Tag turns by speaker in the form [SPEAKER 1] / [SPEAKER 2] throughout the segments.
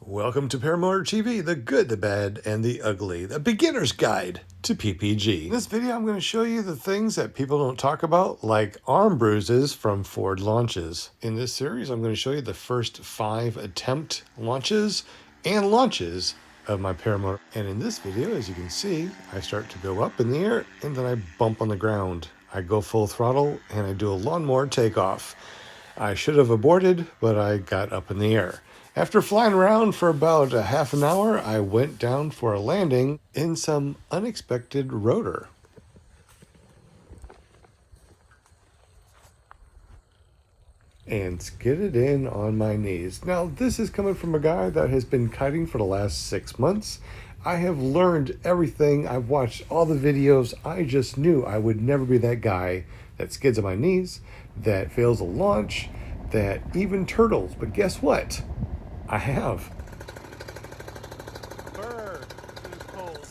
[SPEAKER 1] Welcome to Paramotor TV, the good, the bad, and the ugly, the beginner's guide to PPG. In this video, I'm going to show you the things that people don't talk about, like arm bruises from Ford launches. In this series, I'm going to show you the first 5 attempt launches and launches of my Paramotor. And in this video, as you can see, I start to go up in the air and then I bump on the ground. I go full throttle and I do a lawnmower takeoff. I should have aborted, but I got up in the air. After flying around for about a half an hour, I went down for a landing in some unexpected rotor. And skidded in on my knees. Now, this is coming from a guy that has been kiting for the last 6 months. I have learned everything. I've watched all the videos. I just knew I would never be that guy that skids on my knees, that fails a launch, that even turtles. But guess what? I have.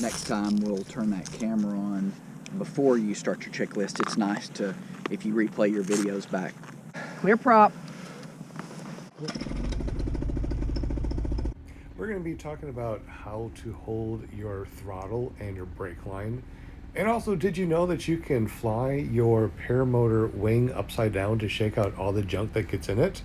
[SPEAKER 2] Next time we'll turn that camera on before you start your checklist. It's nice to, if you replay your videos back. Clear prop.
[SPEAKER 1] We're going to be talking about how to hold your throttle and your brake line. And also, did you know that you can fly your paramotor wing upside down to shake out all the junk that gets in it?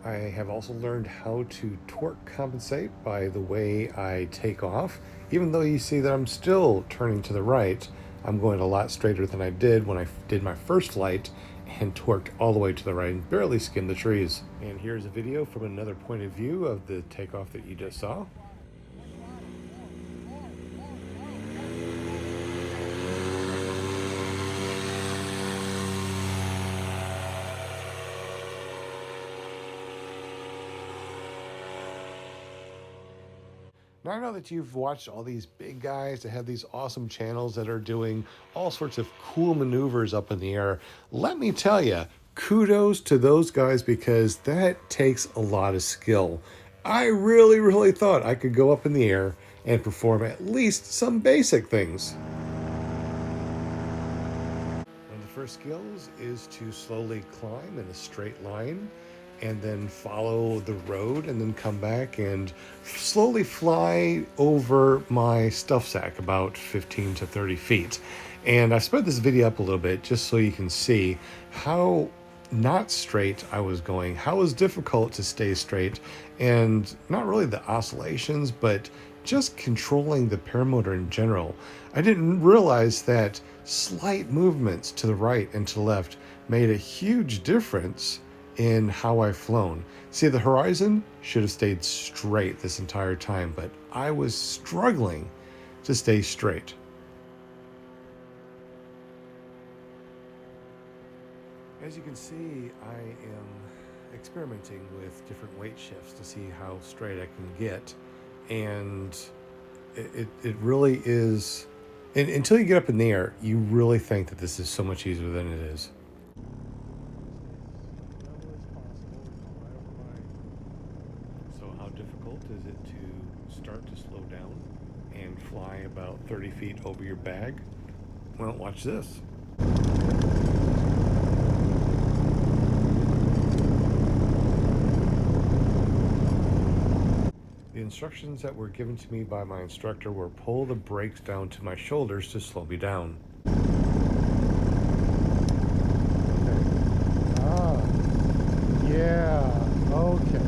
[SPEAKER 1] I have also learned how to torque compensate by the way I take off. Even though you see that I'm still turning to the right, I'm going a lot straighter than I did when I did my first flight and torqued all the way to the right and barely skimmed the trees. And here's a video from another point of view of the takeoff that you just saw. Now, I know that you've watched all these big guys that have these awesome channels that are doing all sorts of cool maneuvers up in the air. Let me tell you, kudos to those guys because that takes a lot of skill. I really thought I could go up in the air and perform at least some basic things. One of the first skills is to slowly climb in a straight line and then follow the road and then come back and slowly fly over my stuff sack about 15 to 30 feet. And I sped this video up a little bit just so you can see how not straight I was going, how it was difficult to stay straight, and not really the oscillations, but just controlling the paramotor in general. I didn't realize that slight movements to the right and to the left made a huge difference in how I've flown. See, the horizon should have stayed straight this entire time, but I was struggling to stay straight. As you can see, I am experimenting with different weight shifts to see how straight I can get. And it really is, and until you get up in the air, you really think that this is so much easier than it is. How difficult is it to start to slow down and fly about 30 feet over your bag? Well, watch this. The instructions that were given to me by my instructor were pull the brakes down to my shoulders to slow me down. Okay. Yeah, okay.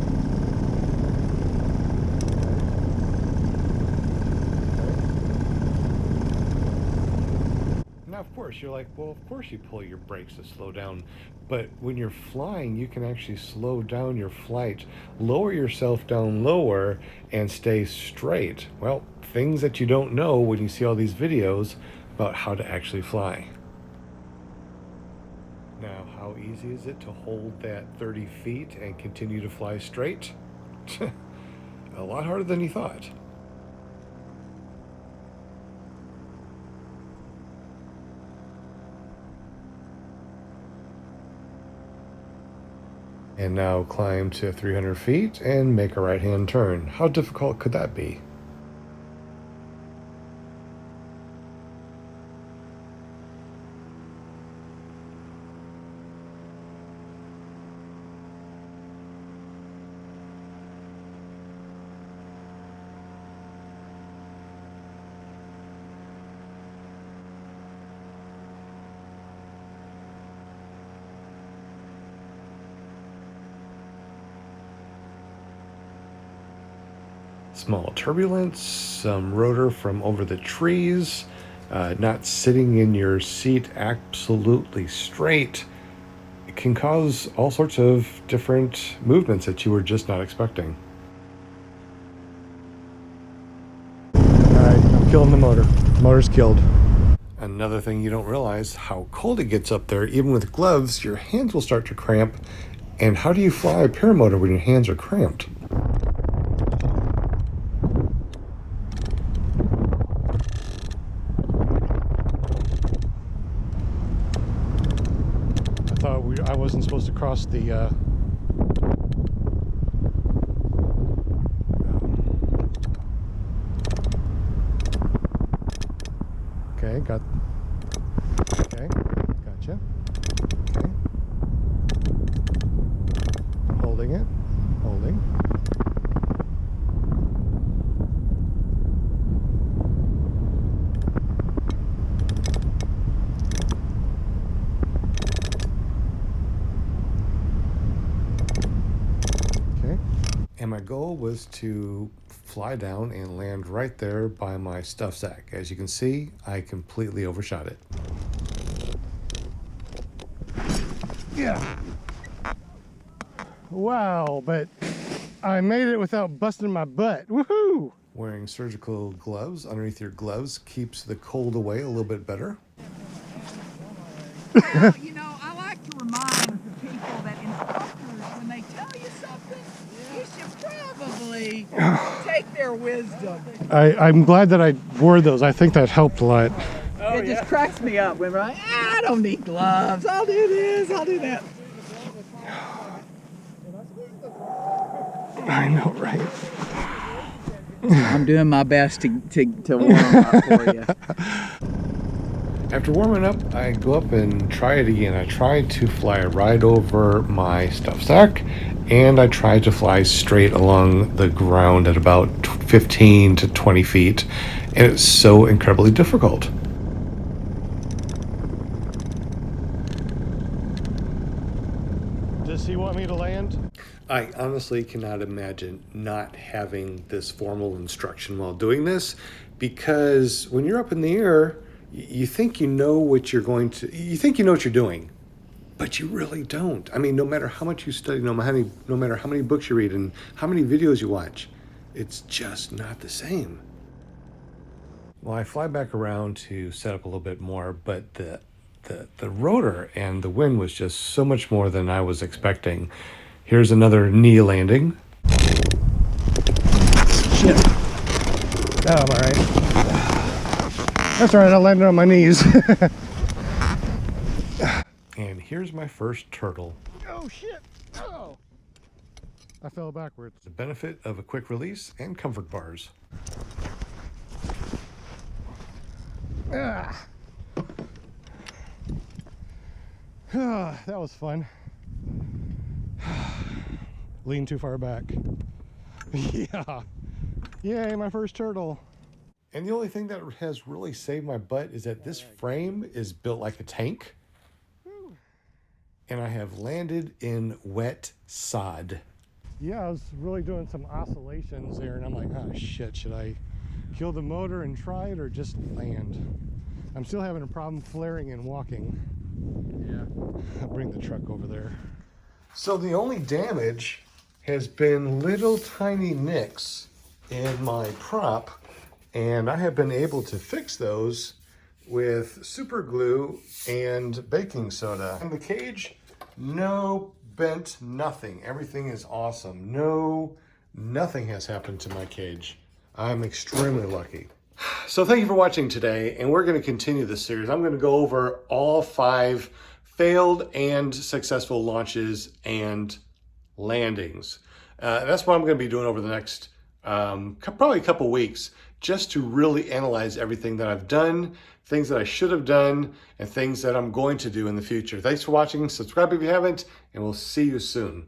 [SPEAKER 1] Now, of course, you're like, well, of course you pull your brakes to slow down. But when you're flying, you can actually slow down your flight, lower yourself down lower, and stay straight. Well, things that you don't know when you see all these videos about how to actually fly. Now, how easy is it to hold that 30 feet and continue to fly straight? A lot harder than you thought. And now climb to 300 feet and make a right-hand turn. How difficult could that be? Small turbulence, some rotor from over the trees, not sitting in your seat absolutely straight. It can cause all sorts of different movements that you were just not expecting. Alright, I'm killing the motor. The motor's killed. Another thing you don't realize, how cold it gets up there. Even with gloves, your hands will start to cramp. And how do you fly a paramotor when your hands are cramped? I wasn't supposed to cross the okay, gotcha. Okay. Holding it. Holding. And my goal was to fly down and land right there by my stuff sack. As you can see, I completely overshot it. Yeah. Wow, but I made it without busting my butt. Woohoo! Wearing surgical gloves underneath your gloves keeps the cold away a little bit better.
[SPEAKER 2] Well, you know, I like to remind the people that instructors, when they tell you something, you should probably take their wisdom.
[SPEAKER 1] I'm glad that I wore those. I think that helped a lot.
[SPEAKER 2] Oh, it just cracks me up when we're like, I don't need gloves. I'll do this, I'll do that.
[SPEAKER 1] I know, right?
[SPEAKER 2] I'm doing my best to warm up for you.
[SPEAKER 1] After warming up, I go up and try it again. I tried to fly right over my stuff sack, and I tried to fly straight along the ground at about 15 to 20 feet, and it's so incredibly difficult. Does he want me to land? I honestly cannot imagine not having this formal instruction while doing this, because when you're up in the air, you think you know what you're doing, but you really don't. I mean, no matter how much you study, no matter how many books you read and how many videos you watch, it's just not the same. Well, I fly back around to set up a little bit more, but the rotor and the wind was just so much more than I was expecting. Here's another knee landing. Shit. Oh, I'm all right. That's all right, I landed on my knees. And here's my first turtle. Oh, shit. Oh. I fell backwards. The benefit of a quick release and comfort bars. Ah. That was fun. Lean too far back. Yeah. Yay, my first turtle. And the only thing that has really saved my butt is that this frame is built like a tank. And I have landed in wet sod. Yeah, I was really doing some oscillations there, and I'm like, oh shit, should I kill the motor and try it or just land? I'm still having a problem flaring and walking. Yeah. I'll bring the truck over there. So the only damage has been little tiny nicks in my prop, and I have been able to fix those with super glue and baking soda. And the cage, no bent, nothing. Everything is awesome. Nothing has happened to my cage. I'm extremely lucky. So thank you for watching today, and we're going to continue this series. I'm going to go over all 5 failed and successful launches and landings. That's what I'm going to be doing over the next probably a couple weeks, just to really analyze everything that I've done, things that I should have done, and things that I'm going to do in the future. Thanks for watching. Subscribe if you haven't, and we'll see you soon.